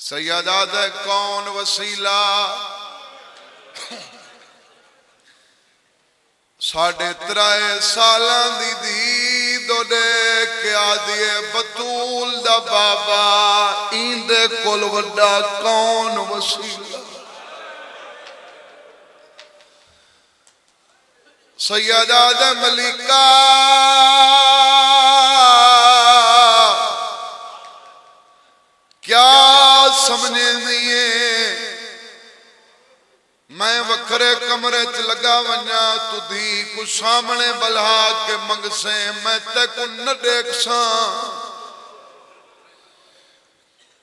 سیداد کون وسیلہ ساڑھے ترائے سالان دی دی دو دے کے آدھیے بطول دا بابا ایندے کل وڈا کون وسیلہ سیداد ملکہ کیا سمجھے نہیں ہے میں وکھرے کمرے چ لگا ونیا تو دی کو سامنے بلہا کے منگ سے میں تے کو نہ دیکھ ساں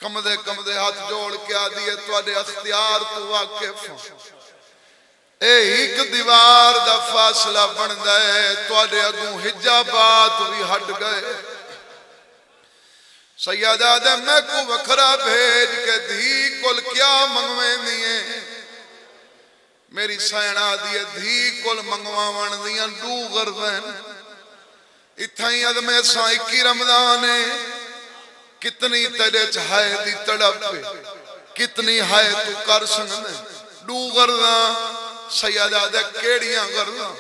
کمدے ہاتھ جوڑ کے آدھی ہے توڑے اختیار تو واقف اے ایک دیوار دا فاصلہ بن گئے توڑے اگوں حجابات بھی ہٹ گئے سیدہ دے میں کو وکھرا بھیج کے دھی کل کیا منگویں دیئے میری سینہ دیئے دھی کل منگواں دیئے ڈو غرزیں اتھائیں ادمے سائکی رمضانے کتنی تیرے چاہے دی تڑپ پہ کتنی ہائے تو کر سنگنے ڈو غرزاں سیدہ دے کیڑیاں غرزاں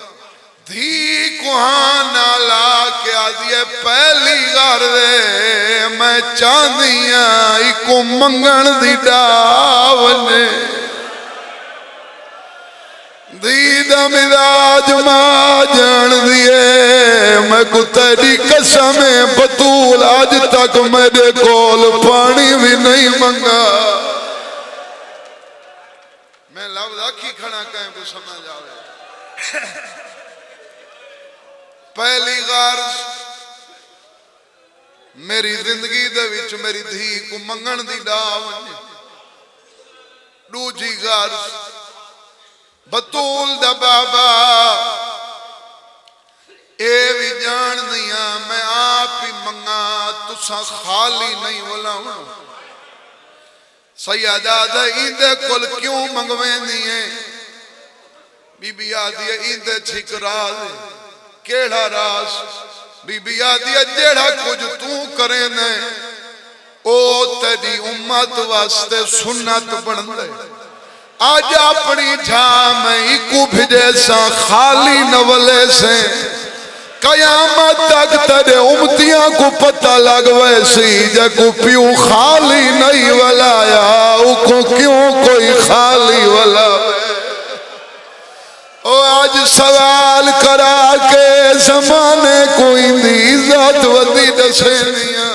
دھی کوہاں نالا کے آدھیے پہلی غار دے میں چاندیاں ایکو منگن دی ڈاونے دی دا مداج ماجن دیئے میں کو تیری قسمیں بطول آج تک میرے کول پانی بھی نہیں منگا میں لفظ آکھی کھڑا کہیں کو سمجھ آوے پہلی غرض میری زندگی دے وچ میری دھی کو منگن دی ڈاون دوجی غرض بطول دا بابا اے بھی جان دیا میں آپ ہی منگا تسا خالی نہیں بلاؤں سیدہ دا ایندے کل کیوں منگویں دیئے بی بی آدھی ایندے چھک راز کیڑا راز بی بی آدھی جیڑا کچھ تو کریں نے او تیری امت واسطے سنت بن دے آج اپنی جھام ایکو بھجے سا خالی نولے سے قیامت تک تیرے امتیاں کو پتہ لگ ویسی جے کو پیو خالی نہیں ولایا او کو کیوں کوئی خالی ولا او آج سوال کرا کے زمانے کوئی دی ذات ودی دسے دیا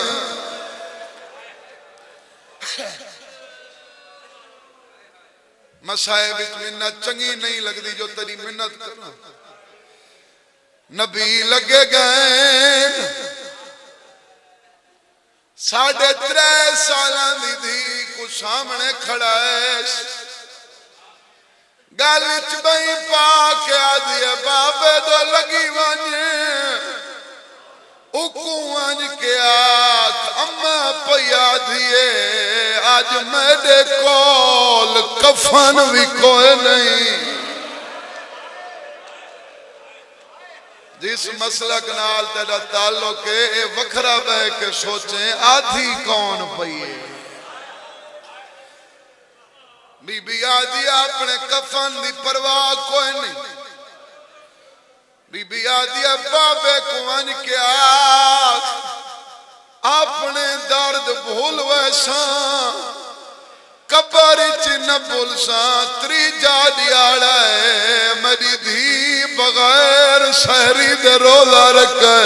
مسائب منت چنگی نہیں لگ دی جو تیری منت کرنا نبی لگے گئے ساڑھے ترے سالان دی دی کو سامنے کھڑا ہے گالچ بھئی پاک آدھی بابے دو لگی وانجے اکو وانج کے آکھ اممہ پیا دیئے آج میرے کول کفن بھی کوئی نہیں جس مسلک نال تیرا تعلق ہے وکھرا بہ کے سوچیں آدھی کون پئیے بی بی آدھی اپنے کفن دی پرواہ کوئی نہیں بی بی آدھی بابے کو ان کے آکھ اپنے درد بھول ویساں قبرچ نہ بھولساں تری جاڑی آڑا ہے میری دھی بغیر سہری دے روزہ رکھے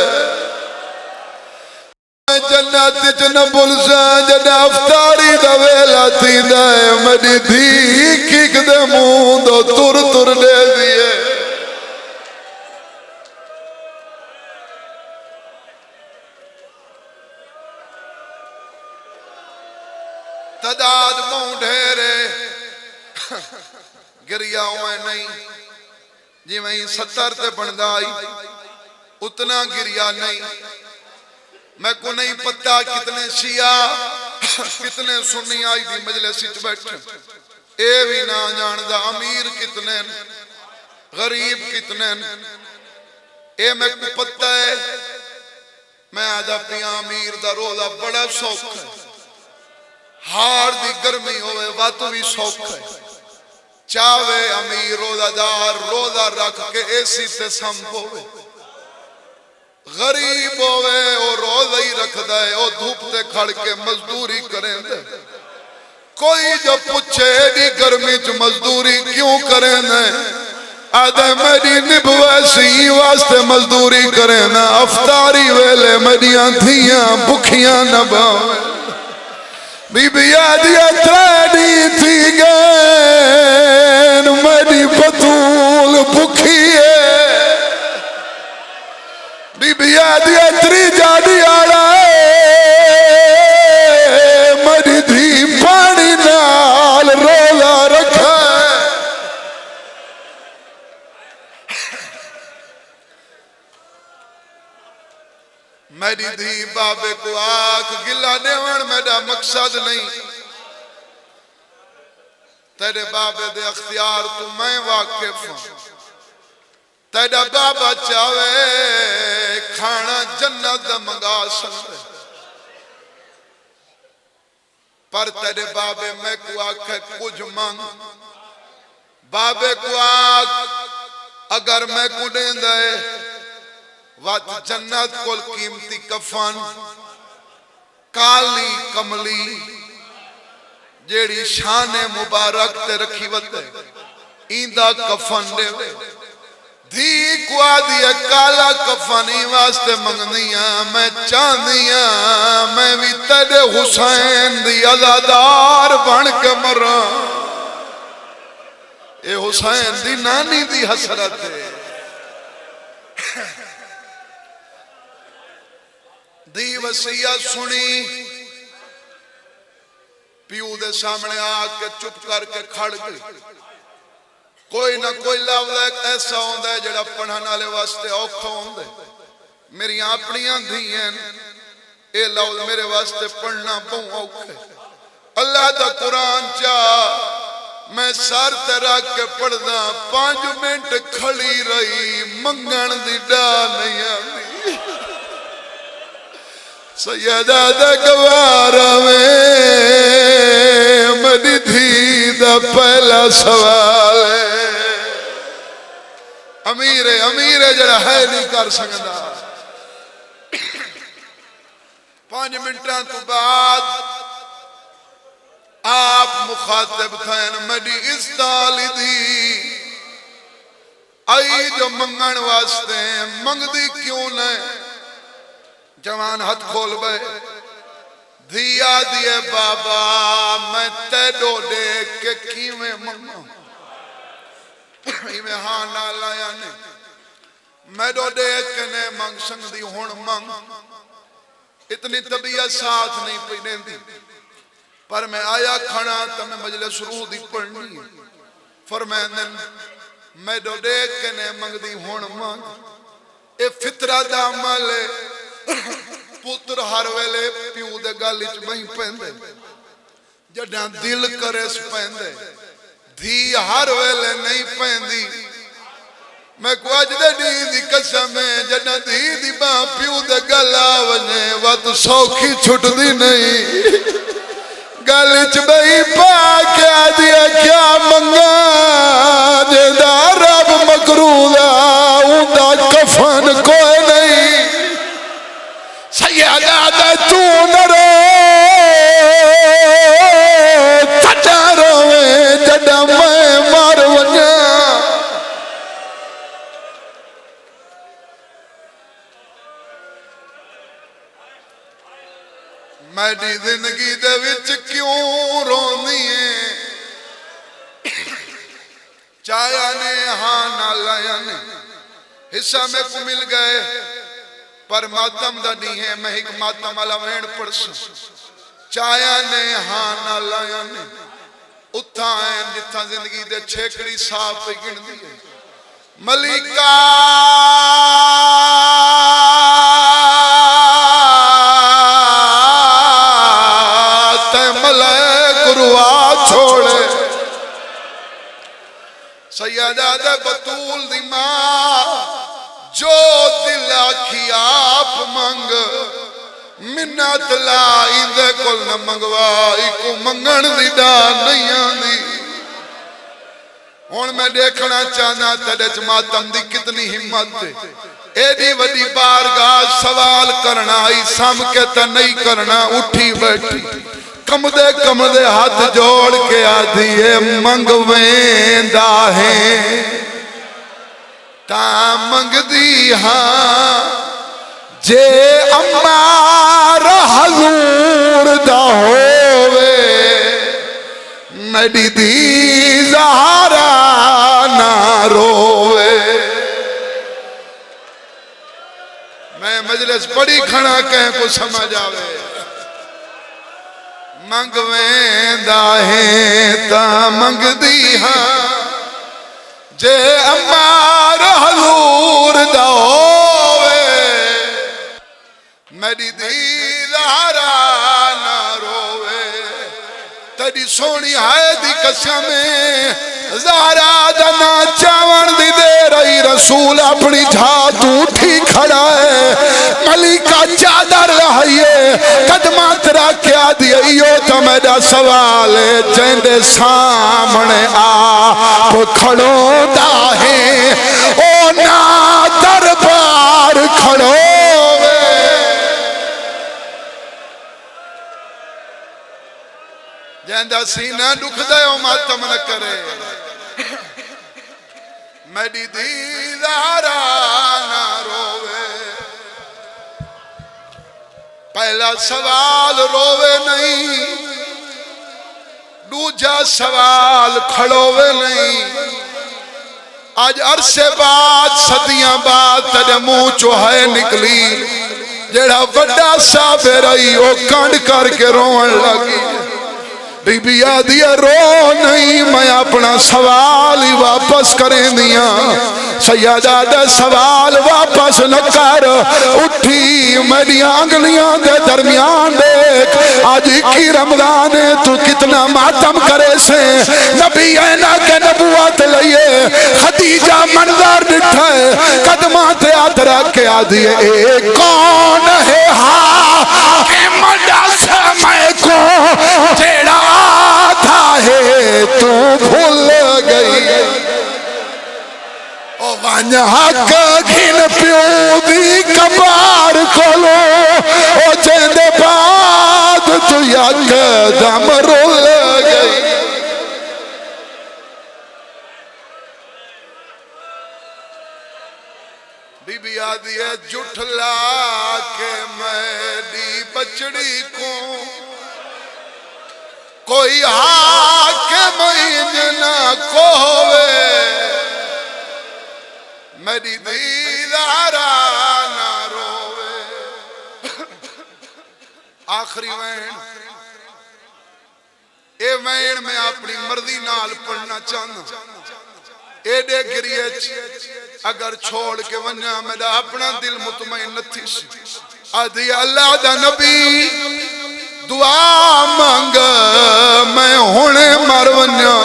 جنت چنہ بلساں جنہ افطاری دا ویلا تھی دائے میری دھی کھک دے موندو تر تر دے دیئے تداد موں ڈھیرے گریا ہوئے نہیں جی میں 70 تے بندائی اتنا گریا نہیں میں کو نہیں پتا کتنے شیعہ کتنے سنی آئی دی مجلس اچ بیٹھے اے بھی نہ جاندہ امیر کتنے غریب کتنے اے میں کو پتا ہے میں آدھا پیا امیر دا روزہ بڑا شوق ہے ہار دی گرمی ہوئے وات بھی سوکھ ہے چاہے امیر روزہ دار روزہ رکھ کے ایسی تے سم ہوئے غریب ہوئے او روزہ ہی رکھ دے او دھوپ تے کھڑ کے مزدوری کریں دے کوئی جو پوچھے دی گرمی چ مزدوری کیوں کریں دے آدھے میری نبوے سی واسطے مزدوری کریں نا افطاری ویلے میریاں دھیاں بکھیاں نہ باویں بی بی آدھیا ترانی تھی گین میری بطول بکھی ہے بی بی آدھیا تری جادی آڑا ہے میری دھی پانی نال روزہ رکھا ہے میری دھی بابے کو آکھ گلہ دیوان میرا مقصد نہیں تیرے بابے دے اختیار تو میں واقف ہوں تیرا بابا چاہے کھانا جنت منگا سکتے پر تیرے بابے میں کو آکھے کچھ مانگ بابے کو آکھ اگر میں کو دیں دے وات جنت کول قیمتی کفن کالی کملی جیڑی شان مبارک تے رکھی وتے ایندہ کفن دے دھی کو آدھی کالا کفنی واسطے منگنیاں میں چاندیاں میں بھی تیرے حسین دی عزادار بن کے مرا اے حسین دی نانی دی حسرت ہے دی وصیت سنی پیو دے سامنے آکے چپ کر کے کھڑ گئی کوئی نہ کوئی لفظ ایسا ہوندہ ہے جڑا پڑھانا لے واسطے اوکھا ہوندہ ہے میری اپنیاں دھیاں اے لفظ میرے واسطے پڑھنا بہت اوکھا ہے اللہ دا قرآن چاہ میں سار تیرا کے پڑھنا 5 منٹ کھڑی رہی منگن دی ڈال نہیں آئی سیدہ دا گوارا میں میری دھی دا پہلا سوال ہے امیر جڑا ہے نہیں کر سکتا 5 منٹاں تو بعد آپ مخاطب تھے میری اس دالی دی آئی جو منگن واسطے منگ دی کیوں نہ جوان ہاتھ کھول بے دھیا دیے بابا میں تیڈو دیکھ کے کیویں منگا میں ہاں نہ لایا نہیں میں دو دیکھ کے نے منگ سنگ دی ہون منگ اتنی طبیعت ساتھ نہیں پینے دی پر میں آیا کھڑا تو میں مجلس روح دی پڑھنی فرمائن میں دو دیکھ کے نے منگ دی ہون منگ اے فطرہ دا مالے پتر ہر ویلے پیو دے گالیچ بہی پہندے جڑاں دل کرے اس پہندے دھی ہر ویلے نہیں پہندی میں کو اج دے دی قسم ہے جڑاں دھی دی باں پیو دے گلا ونے وات سوکھی چھٹ دی نہیں گالیچ بہی پا کیا دیا کیا منگا جے دا رب مکرولا اوندا کفن کوئی نہیں سیدہ دے تو نہ رو تجا روے جڑا میں مار ونجا میری زندگی دے وچ کیوں رونی ہے چایا نے ہاں نہ لایا نے حصہ میں کو مل گئے پر ماتم دا نہیں ہے میں ایک ماتم والا وین پڑسوں چایا نے ہاں نہ لایا نے اتھا ہے جتھا زندگی دے چھیکڑی صاف پہ گن دی ہے ملکہ تے ملک روا چھوڑے سیدہ دے بطول دی ماں جو دل آکھی آپ منگ منت لا اندے کل نہ منگوائی کو منگن دی دا نہیں آندی ہون میں دیکھنا چاہنا تیرے ماتم دی کتنی ہمت ہے ایڈی وڈی بارگاہ سوال کرنا آئی سام کے تا نہیں کرنا اٹھی بیٹھی کمدے ہاتھ جوڑ کے آدھیے منگویں دا ہے تا منگ دی ہاں جے امار حضور دا ہووے نڈی دی زہرا نہ رووے میں مجلس بڑی کھڑا کہیں کو سمجھ آوے منگویں دا ہے تا منگ دی ہاں جے امار حضور دا ہووے میری دی زہرا نہ رووے تیری سونی ہائے دی قسمیں زہرا دنا چاون دی دے رہی رسول اپنی جھات اٹھی کھڑا ہے ملکہ چادر رہیے قدمات رکھیا دیئیو تو میرا سوال ہے جیندے سامنے آپ کھڑوں دا ہے او نا دربار کھڑوں جیندہ سینہ دکھ دے او ماتم نہ کرے میری دی زہرا نہ رووے پہلا سوال رووے نہیں دوجا سوال کھڑووے نہیں آج عرصے بعد صدیاں بعد تیرے منہ چوہے نکلی جیڑا وڈا صاحب رہی وہ کنڈ کر کے روਣ لگی بی بی آدھیا رو نہیں میں اپنا سوال ہی واپس کریں دیا سیدہ دے سوال واپس نہ کر اٹھی میری آنگلیاں دے درمیان دیکھ آج کی رمضان تو کتنا ماتم کرے سے نبی اینا کے نبوت لئیے خدیجہ منظر نٹھائے قدمات آدھ رکھ کے آدھیے اے کون ہے ہاں کہ مڈا سمے کو جیڑا آدھا ہے تو بھول گئی او وانیا حق گھن پیو دی کبار کھولو او جیندے بعد تو یک دم رول گئی بی بی آدھی ہے جھٹلا کے میری بچڑی کو کوئی حاکم نہ کووے میری دی زہرا نہ رووے آخری وین اے وین میں اپنی مرضی نال پڑھنا چاہنا اے دے گریچ اگر چھوڑ کے ونیا میرا اپنا دل مطمئن نتھی سی آدھی اللہ دا نبی دعا مانگ میں ہونے مرونیا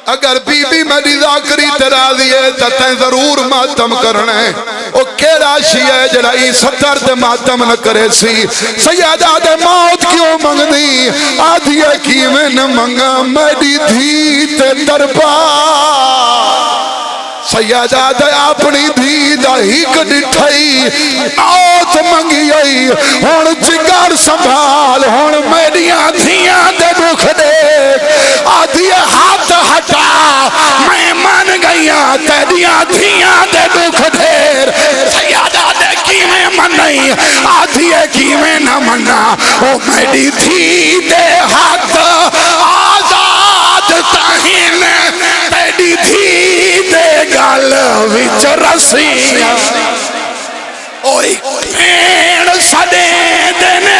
اگر بی بی میری ذاکری ترا دیئے تا تین ضرور ماتم کرنے او کیڑا شی ہے جڑا ای ستر دے ماتم نہ کرے سی سیدہ دے موت کیوں منگ دی آدھیے کی میں نہ منگا میری دھی تے دربار سیدہ دے اپنی دھی دا ہیک ڈٹھائی موت منگی آئی ہون جگر سنبھال ہون میریاں دھیاں دے دکھ دے آدھیے ہاتھ ہٹا میں من گئیاں تیریاں دھیاں دے دکھ دیر سیدہ دے کی میں من نہیں آدھیے کی میں نہ مننا او میری دھی دے ہاتھ آزاد تہین تیری دھی دے گل وچ رسی اوئی پھین سدے دینے